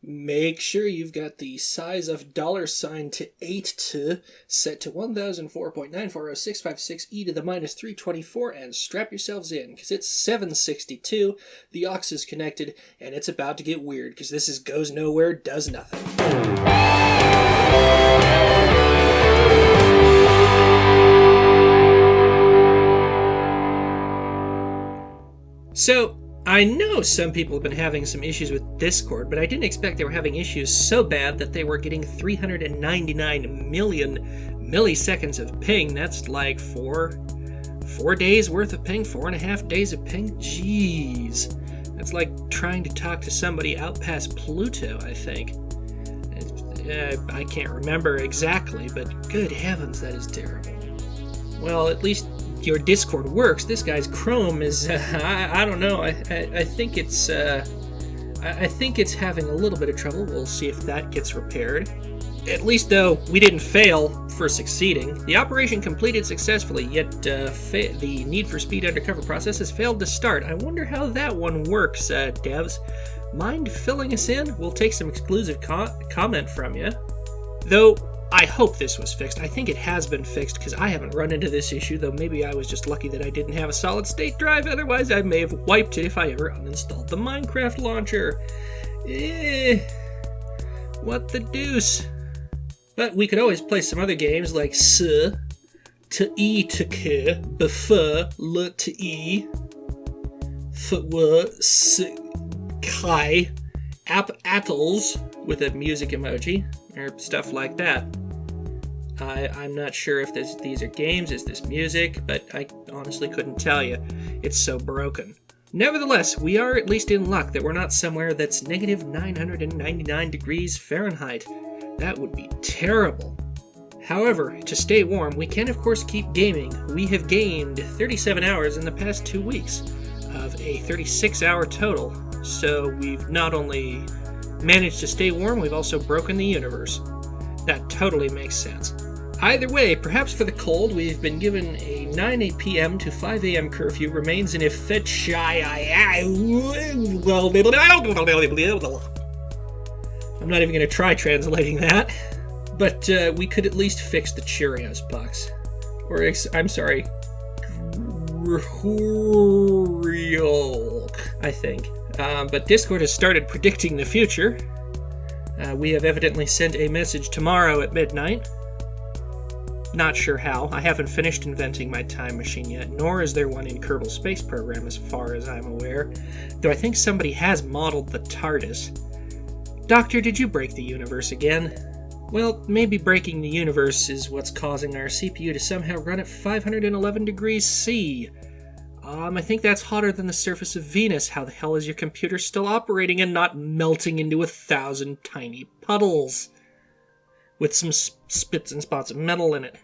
Make sure you've got the size of $sign to 8 to set to 1004.940.656 e to the minus 324 and strap yourselves in because it's 762. The aux is connected and it's about to get weird because this is goes nowhere, does nothing. So, I know some people have been having some issues with Discord, but I didn't expect they were having issues so bad that they were getting 399 million milliseconds of ping. That's like four days worth of ping, 4.5 days of ping. Jeez. That's like trying to talk to somebody out past Pluto, I think. I can't remember exactly, but good heavens, that is terrible. Well, at least your Discord works. This guy's Chrome is I don't know. I think it's having a little bit of trouble. We'll see if that gets repaired. At least though we didn't fail for succeeding. The operation completed successfully, yet the Need for Speed undercover process has failed to start. I wonder how that one works, devs. Mind filling us in? We'll take some exclusive comment from you. Though I hope this was fixed. I think it has been fixed because I haven't run into this issue, though maybe I was just lucky that I didn't have a solid state drive. Otherwise, I may have wiped it if I ever uninstalled the Minecraft launcher. What the deuce? But we could always play some other games like to E to K, before, le to E, footwork, kai, apples with a music emoji, or stuff like that. I'm not sure if these are games, is this music, but I honestly couldn't tell you. It's so broken. Nevertheless, we are at least in luck that we're not somewhere that's negative 999 degrees Fahrenheit. That would be terrible. However, to stay warm, we can of course keep gaming. We have gained 37 hours in the past 2 weeks of a 36-hour total. So we've not only managed to stay warm, we've also broken the universe. That totally makes sense. Either way, perhaps for the cold, we've been given a 9 p.m. to 5 a.m. curfew remains in effect. I'm not even going to try translating that. But we could at least fix the Cheerios box. Or, I'm sorry, I think. But Discord has started predicting the future. We have evidently sent a message tomorrow at midnight. Not sure how. I haven't finished inventing my time machine yet, nor is there one in Kerbal Space Program as far as I'm aware. Though I think somebody has modeled the TARDIS. Doctor, did you break the universe again? Well, maybe breaking the universe is what's causing our CPU to somehow run at 511 degrees C. I think that's hotter than the surface of Venus. How the hell is your computer still operating and not melting into 1,000 tiny puddles? With some spits and spots of metal in it.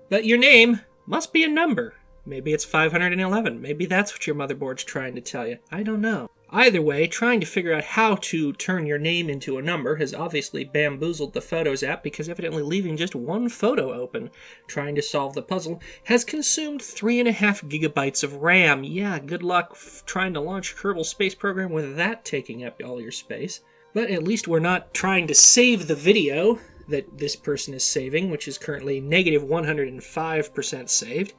But your name must be a number. Maybe it's 511. Maybe that's what your motherboard's trying to tell you. I don't know. Either way, trying to figure out how to turn your name into a number has obviously bamboozled the Photos app because evidently leaving just one photo open, trying to solve the puzzle, has consumed 3.5 gigabytes of RAM. Yeah, good luck trying to launch Kerbal Space Program with that taking up all your space. But at least we're not trying to save the video that this person is saving, which is currently negative 105% saved.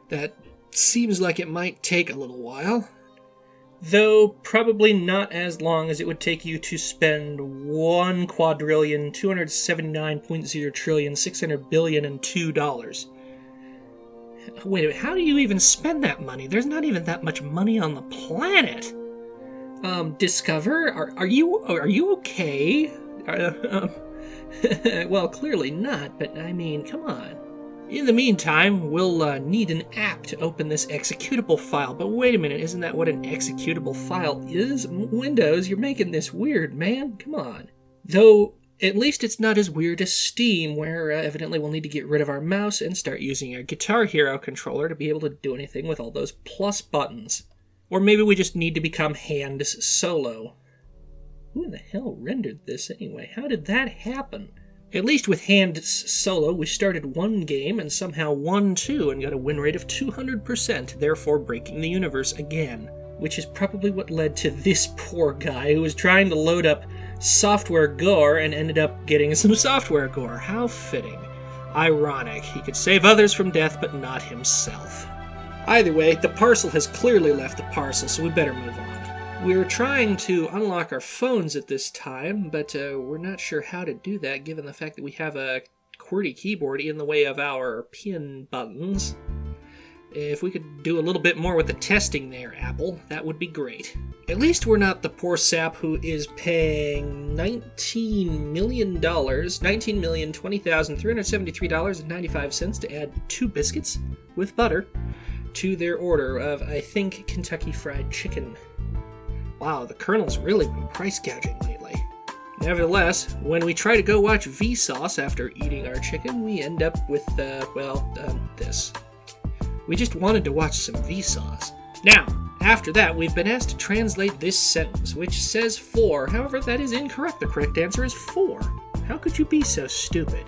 That seems like it might take a little while. Though probably not as long as it would take you to spend 1,279.0 Wait a minute, how do you even spend that money? There's not even that much money on the planet. Discover, are you okay? Well, clearly not, but I mean, come on. In the meantime, we'll need an app to open this executable file. But wait a minute, isn't that what an executable file is? Windows, you're making this weird, man. Come on. Though, at least it's not as weird as Steam, where evidently we'll need to get rid of our mouse and start using our Guitar Hero controller to be able to do anything with all those plus buttons. Or maybe we just need to become hand solo. Who in the hell rendered this anyway? How did that happen? At least with hand solo, we started one game and somehow won two and got a win rate of 200%, therefore breaking the universe again. Which is probably what led to this poor guy who was trying to load up SoftwareGore and ended up getting some SoftwareGore. How fitting. Ironic. He could save others from death, but not himself. Either way, the parcel has clearly left the parcel, so we better move on. We're trying to unlock our phones at this time, but we're not sure how to do that given the fact that we have a QWERTY keyboard in the way of our pin buttons. If we could do a little bit more with the testing there, Apple, that would be great. At least we're not the poor sap who is paying $19 million, $19,020,373.95 to add 2 biscuits with butter to their order of, I think, Kentucky Fried Chicken. Wow, the Colonel's really been price gouging lately. Nevertheless, when we try to go watch Vsauce after eating our chicken, we end up with, this. We just wanted to watch some Vsauce. Now, after that, we've been asked to translate this sentence, which says 4. However, that is incorrect. The correct answer is 4. How could you be so stupid?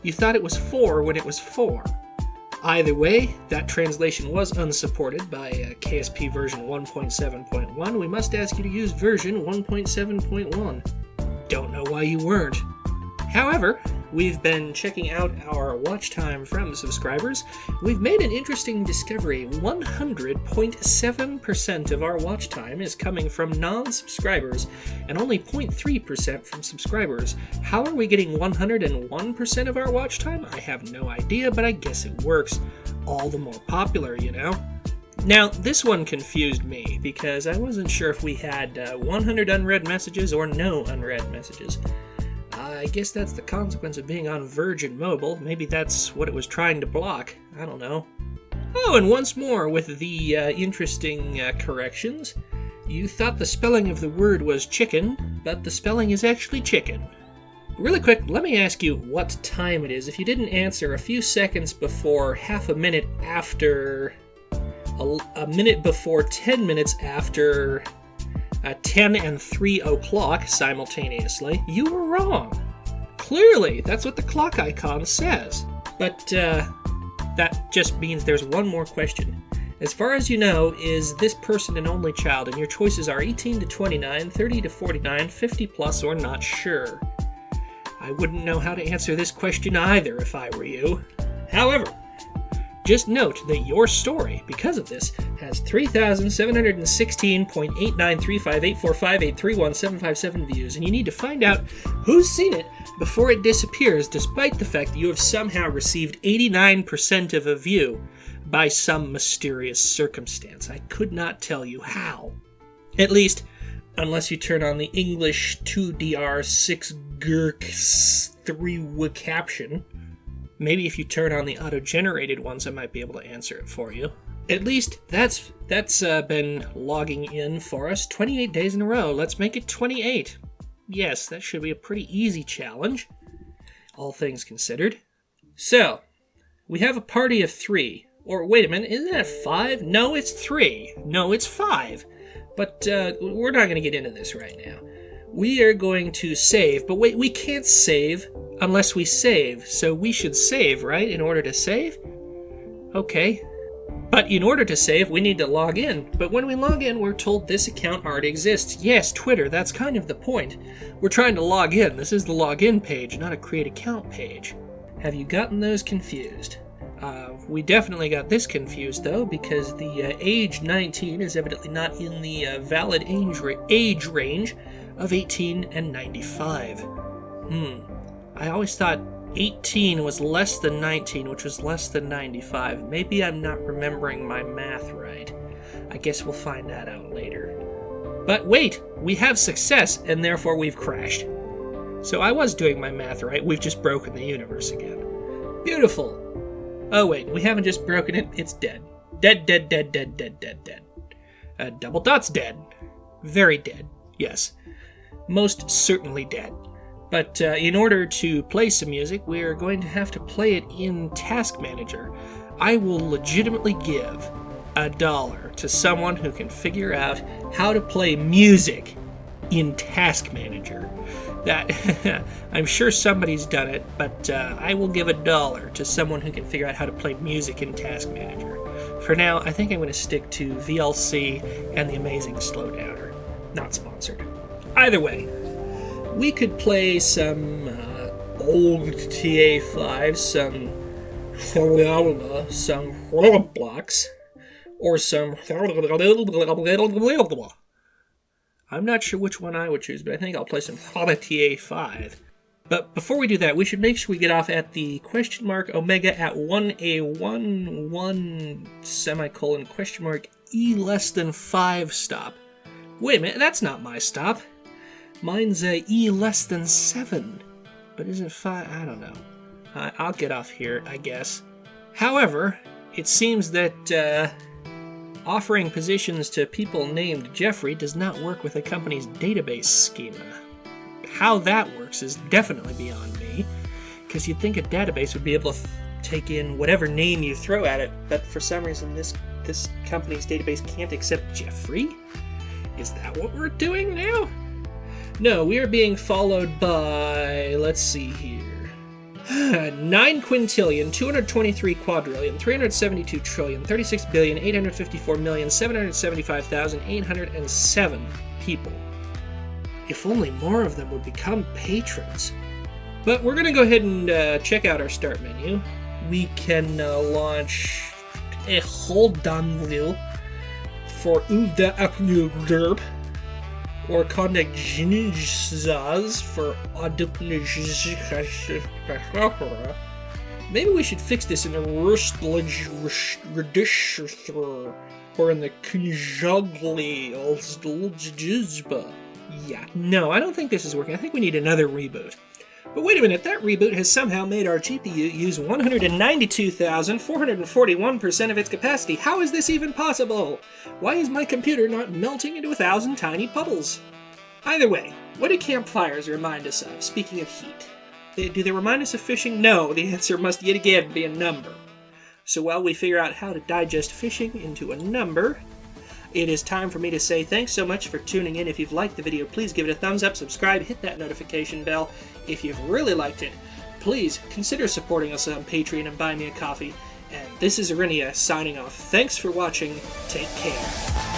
You thought it was 4 when it was 4. Either way, that translation was unsupported by KSP version 1.7.1. We must ask you to use version 1.7.1. Don't know why you weren't. However, we've been checking out our watch time from subscribers. We've made an interesting discovery. 100.7% of our watch time is coming from non-subscribers, and only 0.3% from subscribers. How are we getting 101% of our watch time? I have no idea, but I guess it works. All the more popular, you know? Now, this one confused me, because I wasn't sure if we had 100 unread messages or no unread messages. I guess that's the consequence of being on Virgin Mobile. Maybe that's what it was trying to block. I don't know. Oh, and once more with the interesting corrections. You thought the spelling of the word was chicken, but the spelling is actually chicken. Really quick, let me ask you what time it is. If you didn't answer a few seconds before half a minute after... a minute before 10 minutes after 10 and 3 o'clock simultaneously, you were wrong. Clearly, that's what the clock icon says. But that just means there's one more question. As far as you know, is this person an only child? And your choices are 18 to 29, 30 to 49, 50 plus, or not sure. I wouldn't know how to answer this question either if I were you. However, just note that your story, because of this, has 3,716.89358458317757 views, and you need to find out who's seen it before it disappears, despite the fact that you have somehow received 89% of a view by some mysterious circumstance. I could not tell you how. At least, unless you turn on the English 2DR6 GERK 3 caption. Maybe if you turn on the auto-generated ones, I might be able to answer it for you. At least that's been logging in for us 28 days in a row. Let's make it 28. Yes, that should be a pretty easy challenge, all things considered. So, we have a party of 3. Or wait a minute, isn't that 5? No, it's 3. No, it's 5. But we're not going to get into this right now. We are going to save, but wait, we can't save unless we save. So we should save, right, in order to save? Okay. But in order to save, we need to log in. But when we log in, we're told this account already exists. Yes, Twitter, that's kind of the point. We're trying to log in. This is the login page, not a create account page. Have you gotten those confused? We definitely got this confused, though, because the age 19 is evidently not in the valid age range of 18 and 95. I always thought 18 was less than 19, which was less than 95. Maybe I'm not remembering my math right. I guess we'll find that out later. But wait, we have success, and therefore we've crashed. So I was doing my math right, we've just broken the universe again. Beautiful. Oh wait, we haven't just broken it, it's dead. Dead, dead, dead, dead, dead, dead, dead. Double dot's dead. Very dead, yes. Most certainly dead. But in order to play some music, we're going to have to play it in Task Manager. I will legitimately give $1 to someone who can figure out how to play music in Task Manager. That I'm sure somebody's done it, but I will give $1 to someone who can figure out how to play music in Task Manager. For now, I think I'm going to stick to VLC and the Amazing Slowdowner. Not sponsored. Either way, We could play some old TA5, some Roblox, or some... I'm not sure which one I would choose, but I think I'll play some TA5. But before we do that, we should make sure we get off at the question mark omega at 1A11 semicolon question mark E less than 5 stop. Wait a minute, that's not my stop. Mine's a E less than 7. But isn't 5? I don't know. I'll get off here, I guess. However, it seems that offering positions to people named Jeffrey does not work with a company's database schema. How that works is definitely beyond me, because you'd think a database would be able to take in whatever name you throw at it, but for some reason this company's database can't accept Jeffrey? Is that what we're doing now? No, we are being followed by, let's see here, 9 quintillion, 223 quadrillion, 372 trillion, 36 billion, 854 million, 775,807 people. If only more of them would become patrons. But we're going to go ahead and check out our start menu. We can launch a whole download for Uda Aknugerb, or contact Ginizaz for Maybe we should fix this in the Rustlich or in the Kunjogli. Yeah, no, I don't think this is working. I think we need another reboot. But wait a minute, that reboot has somehow made our GPU use 192,441% of its capacity. How is this even possible? Why is my computer not melting into 1,000 tiny puddles? Either way, what do campfires remind us of, speaking of heat? Do they remind us of fishing? No, the answer must yet again be a number. So while we figure out how to digest fishing into a number, it is time for me to say thanks so much for tuning in. If you've liked the video, please give it a thumbs up, subscribe, hit that notification bell. If you've really liked it, please consider supporting us on Patreon and buy me a coffee. And this is Arinia signing off. Thanks for watching. Take care.